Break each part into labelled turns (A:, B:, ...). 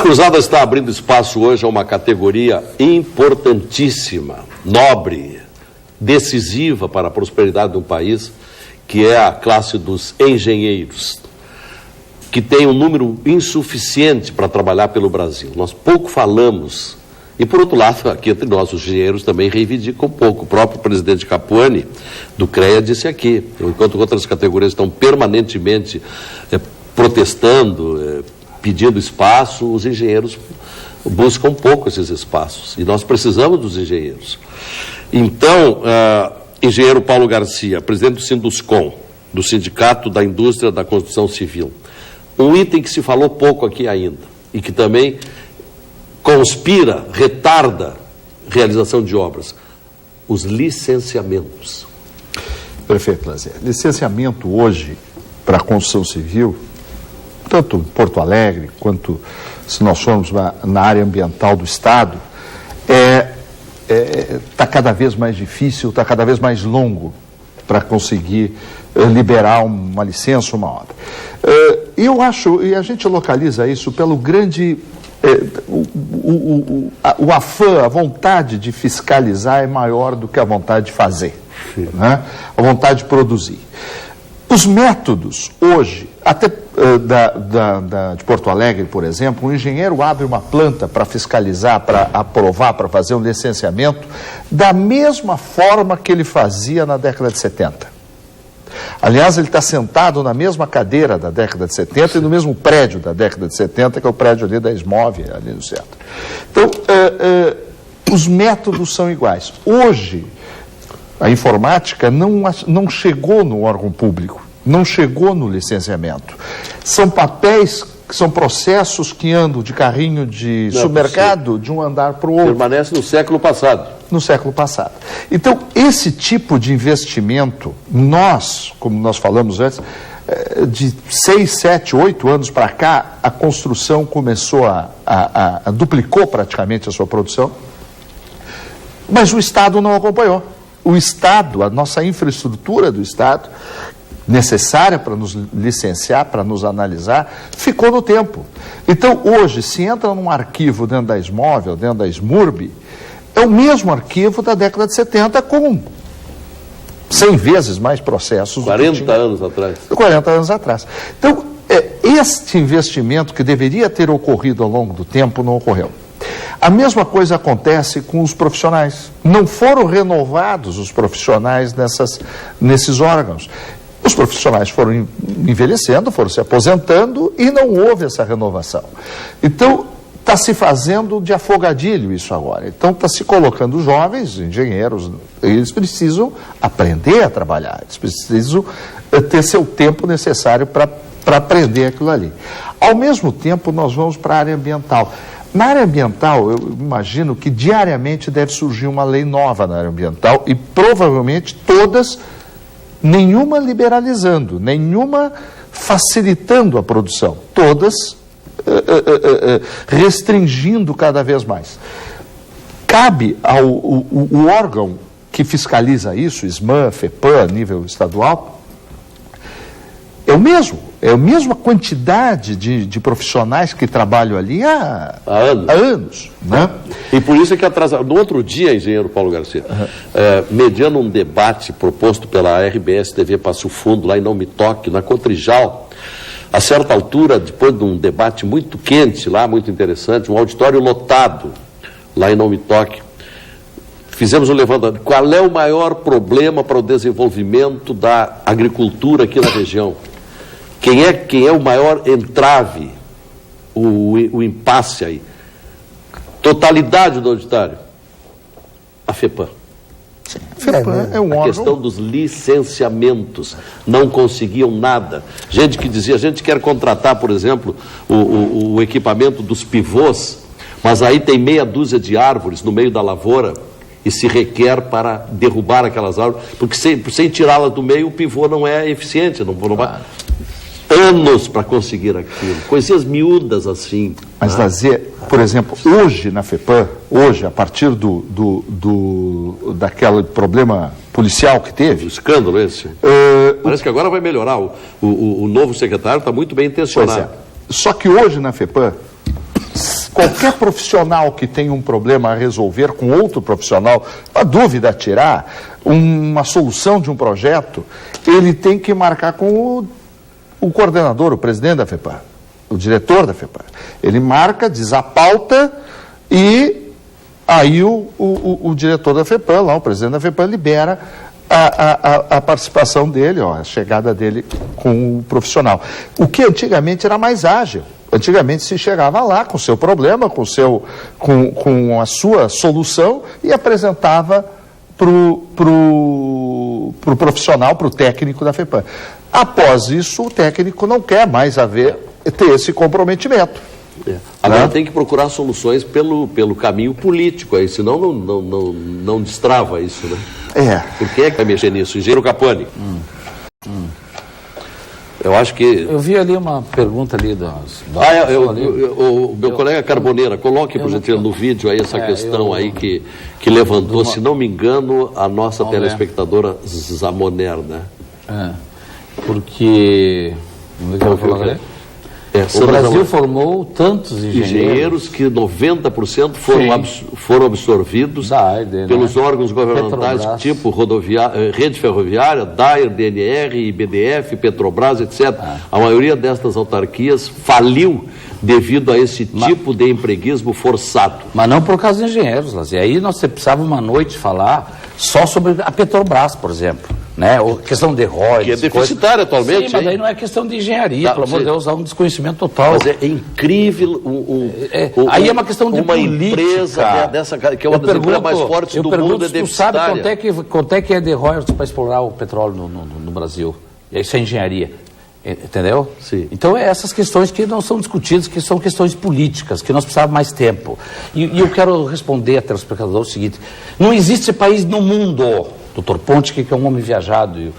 A: Cruzada está abrindo espaço hoje a uma categoria importantíssima, nobre, decisiva para a prosperidade de um país, que é a classe dos engenheiros, que tem um número insuficiente para trabalhar pelo Brasil. Nós pouco falamos, e por outro lado, aqui entre nós, os engenheiros também reivindicam pouco. O próprio presidente Capuani, do CREA, disse aqui, enquanto outras categorias estão permanentemente protestando, pedindo espaço, os engenheiros buscam pouco esses espaços, e nós precisamos dos engenheiros. Então, engenheiro Paulo Garcia, presidente do Sinduscom, do Sindicato da Indústria da Construção Civil, um item que se falou pouco aqui ainda, e que também conspira, retarda a realização de obras, os licenciamentos.
B: Perfeito, Lazer. Licenciamento hoje para a construção civil, tanto em Porto Alegre, quanto se nós formos na área ambiental do Estado, está cada vez mais difícil, está cada vez mais longo para conseguir liberar uma licença, uma obra. Eu acho, e a gente localiza isso pelo grande... o afã, a vontade de fiscalizar é maior do que a vontade de fazer, né? A vontade de produzir. Os métodos, hoje, até de Porto Alegre, por exemplo, um engenheiro abre uma planta para fiscalizar, para aprovar, para fazer um licenciamento, da mesma forma que ele fazia na década de 70. Aliás, ele está sentado na mesma cadeira da década de 70 e no mesmo prédio da década de 70, que é o prédio ali da Esmove, ali no centro. Então, os métodos são iguais. Hoje, a informática não chegou no órgão público, não chegou no licenciamento. São papéis, são processos que andam de carrinho de supermercado de um andar para o outro.
A: Permanece no século passado.
B: No século passado. Então, esse tipo de investimento, como nós falamos antes, de 6, 7, 8 anos para cá, a construção começou duplicou praticamente a sua produção, mas o Estado não acompanhou. O Estado, a nossa infraestrutura do Estado, necessária para nos licenciar, para nos analisar, ficou no tempo. Então, hoje, se entra num arquivo dentro da Esmove, dentro da Smurb, é o mesmo arquivo da década de 70, com 100 vezes mais processos.
A: 40 anos atrás.
B: 40 anos atrás. Então, este investimento que deveria ter ocorrido ao longo do tempo não ocorreu. A mesma coisa acontece com os profissionais. Não foram renovados os profissionais nesses órgãos. Os profissionais foram envelhecendo, foram se aposentando e não houve essa renovação. Então, está se fazendo de afogadilho isso agora. Então, está se colocando jovens, engenheiros, eles precisam aprender a trabalhar, eles precisam ter seu tempo necessário para aprender aquilo ali. Ao mesmo tempo, nós vamos para a área ambiental. Na área ambiental, eu imagino que diariamente deve surgir uma lei nova na área ambiental e provavelmente todas, nenhuma liberalizando, nenhuma facilitando a produção, todas restringindo cada vez mais. Cabe ao o órgão que fiscaliza isso, SMAN, FEPAM, a nível estadual, é a mesma quantidade de profissionais que trabalham ali há anos, né?
A: E por isso é que atrasa. No outro dia, engenheiro Paulo Garcia, mediando um debate proposto pela RBS TV Passo Fundo, lá em Não Me Toque, na Cotrijal, a certa altura, depois de um debate muito quente lá, muito interessante, um auditório lotado, lá em Não Me Toque, fizemos um levantamento. Qual é o maior problema para o desenvolvimento da agricultura aqui na região? Quem é o maior entrave, o impasse aí? Totalidade do auditório. A FEPAM.
B: FEPAM é um órgão.
A: A questão dos licenciamentos. Não conseguiam nada. Gente que dizia, a gente quer contratar, por exemplo, o equipamento dos pivôs, mas aí tem meia dúzia de árvores no meio da lavoura e se requer para derrubar aquelas árvores, porque sem tirá-las do meio o pivô não é eficiente, não vai... Anos para conseguir aquilo, coisinhas miúdas assim.
B: Mas, Lazer, por exemplo, hoje na FEPAM, a partir daquele problema policial que teve...
A: O escândalo esse. Parece que agora vai melhorar. O novo secretário está muito bem intencionado.
B: Pois é. Só que hoje na FEPAM, qualquer profissional que tem um problema a resolver com outro profissional, uma dúvida a tirar, uma solução de um projeto, ele tem que marcar com o coordenador, o presidente da FEPAM, o diretor da FEPAM. Ele marca, diz a pauta e aí o diretor da FEPAM, lá, o presidente da FEPAM, libera a participação dele, a chegada dele com o profissional. O que antigamente era mais ágil. Antigamente se chegava lá com o seu problema, com a sua solução e apresentava para o profissional, para o técnico da FEPAM. Após isso, o técnico não quer mais ter esse comprometimento.
A: Agora tem que procurar soluções pelo caminho político aí, senão não destrava isso, né? Por que é que vai mexer nisso? Engenheiro Capone. Eu acho que...
C: Eu vi ali uma pergunta ali
A: o meu colega Carboneira, coloque, por gentileza, no vídeo aí essa questão aí que levantou, se não me engano, a nossa telespectadora Zamoner, né?
C: Porque... o Brasil formou tantos engenheiros
A: que 90% foram absorvidos pelos órgãos governamentais, Petrobras, tipo Rede Ferroviária, DAIR, DNR, IBDF, Petrobras, etc. A maioria destas autarquias faliu devido a esse tipo de empreguismo forçado.
C: Mas não por causa de engenheiros, Lazier. Aí nós precisava uma noite falar só sobre a Petrobras, por exemplo. Né? A questão de royalties.
A: Que é deficitária atualmente.
C: Sim, mas aí não é questão de engenharia, pelo amor de Deus, há um desconhecimento total.
A: Mas é incrível.
C: Aí é uma questão de
A: uma
C: política.
A: Empresa dessa, que é uma das empresas mais fortes do mundo, é deficitária.
C: Tu sabe quanto é que é de royalties para explorar o petróleo no Brasil? Isso é engenharia. Entendeu?
A: Sim.
C: Então, essas questões que não são discutidas, que são questões políticas, que nós precisávamos mais tempo. E eu quero responder a telespectador o seguinte: não existe país no mundo, doutor Ponte, que é um homem viajado, eu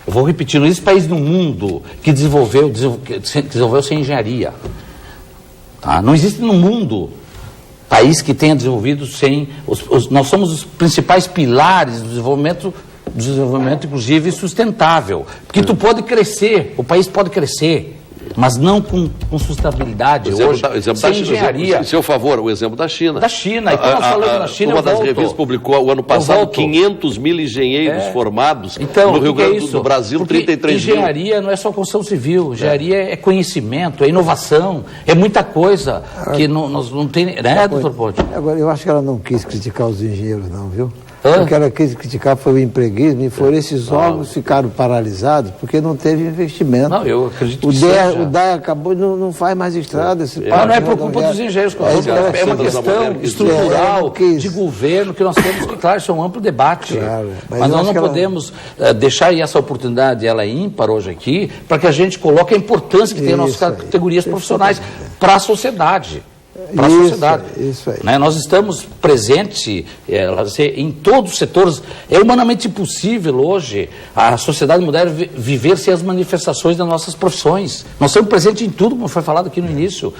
C: vou repetir, não existe país no mundo que desenvolveu sem engenharia. Tá? Não existe no mundo país que tenha desenvolvido sem... nós somos os principais pilares do desenvolvimento inclusive sustentável, porque tu pode crescer, o país pode crescer, mas não com sustentabilidade. Hoje, sem engenharia.
A: Seu favor, o exemplo da China.
C: Da China, e quando nós falamos da China,
A: uma das revistas publicou o ano passado 500 mil engenheiros formados no Rio Grande do Brasil, porque 33 mil.
C: Engenharia não é só construção civil, engenharia é conhecimento, é inovação, é muita coisa que nós não tem, né, doutor Ponte?
D: Agora, eu acho que ela não quis criticar os engenheiros, não, viu? O que ela quis criticar foi o empreguismo e foram esses órgãos ficaram paralisados porque não teve investimento.
C: Não, eu acredito
D: que o DAE acabou, não faz mais estrada.
C: Não é por culpa dos engenheiros, é uma questão estrutural de governo que nós temos que, claro, isso é um amplo debate. Claro, mas nós não podemos deixar aí essa oportunidade, ela é ímpar hoje aqui, para que a gente coloque a importância que tem as nossas categorias profissionais para a sociedade. Para a sociedade.
D: Isso aí.
C: Né? Nós estamos presentes em todos os setores. É humanamente impossível hoje a sociedade moderna viver sem as manifestações das nossas profissões. Nós estamos presentes em tudo, como foi falado aqui no início.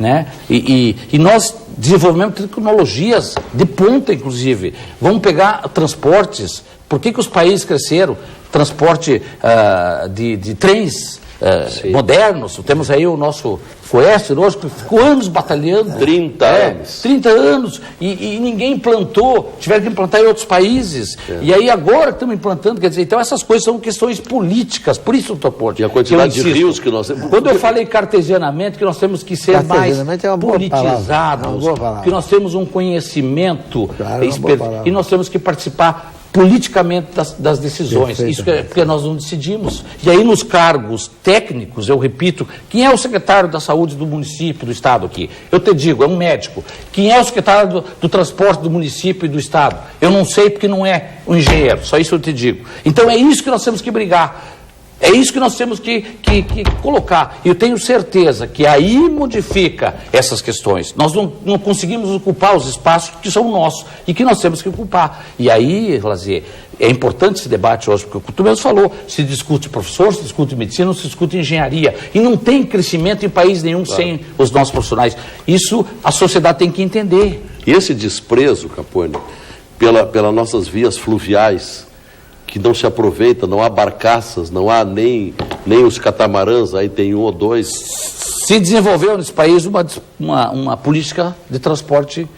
C: Né? E nós desenvolvemos tecnologias de ponta, inclusive. Vamos pegar transportes. Por que os países cresceram? Transporte de trens modernos. Temos aí o nosso Coeste, hoje, que ficou anos batalhando.
A: 30 anos.
C: 30 anos. E ninguém implantou. Tiveram que implantar em outros países. E aí agora estamos implantando. Quer dizer, então essas coisas são questões políticas. Por isso, doutor Ponte.
A: E a quantidade de rios que nós temos.
C: Quando eu falei cartesianamente, que nós temos que ser mais politizados. Que nós temos um conhecimento. E nós temos que participar politicamente das decisões. Isso é porque nós não decidimos. E aí nos cargos técnicos, eu repito, quem é o secretário da saúde do município, do estado aqui? Eu te digo, é um médico. Quem é o secretário do transporte do município e do estado? Eu não sei porque não é um engenheiro, só isso eu te digo. Então é isso que nós temos que brigar. É isso que nós temos que colocar. E eu tenho certeza que aí modifica essas questões. Nós não conseguimos ocupar os espaços que são nossos e que nós temos que ocupar. E aí, Lazier, é importante esse debate hoje, porque tu mesmo falou, se discute professor, se discute medicina, se discute engenharia. E não tem crescimento em país nenhum sem os nossos profissionais. Isso a sociedade tem que entender.
A: E esse desprezo, Capone, pelas nossas vias fluviais, que não se aproveita, não há barcaças, não há nem os catamarãs, aí tem um ou dois.
C: Se desenvolveu nesse país uma política de transporte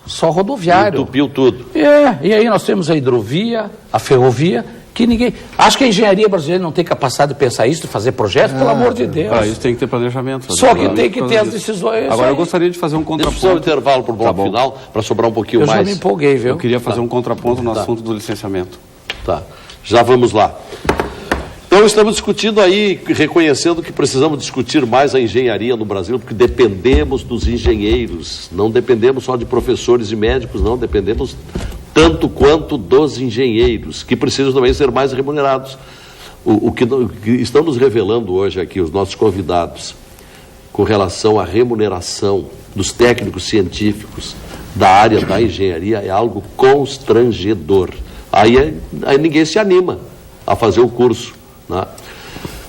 C: só rodoviário.
A: Entupiu tudo.
C: E aí nós temos a hidrovia, a ferrovia, que ninguém... Acho que a engenharia brasileira não tem capacidade de pensar isso, de fazer projetos, pelo amor de Deus.
E: Isso tem que ter planejamento.
C: Só que tem que ter as decisões.
E: Agora, eu gostaria de fazer um contraponto.
A: Deixa eu fazer um intervalo para o bloco final, para sobrar um pouquinho mais.
C: Eu já me empolguei, viu?
E: Eu queria fazer um contraponto no assunto do licenciamento.
A: Tá, já vamos lá. Então, estamos discutindo aí, reconhecendo que precisamos discutir mais a engenharia no Brasil, porque dependemos dos engenheiros, não dependemos só de professores e médicos, não, dependemos tanto quanto dos engenheiros, que precisam também ser mais remunerados. O que estão nos revelando hoje aqui, os nossos convidados, com relação à remuneração dos técnicos científicos da área da engenharia, é algo constrangedor. Aí ninguém se anima a fazer o curso. Né?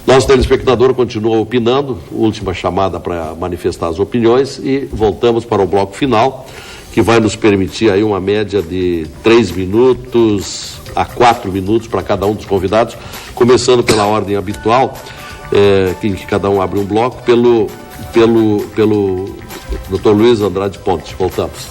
A: Nosso telespectador continua opinando, última chamada para manifestar as opiniões, e voltamos para o bloco final, que vai nos permitir aí uma média de 3 minutos a 4 minutos para cada um dos convidados, começando pela ordem habitual, em que cada um abre um bloco, pelo Dr. Luiz Andrade Pontes. Voltamos.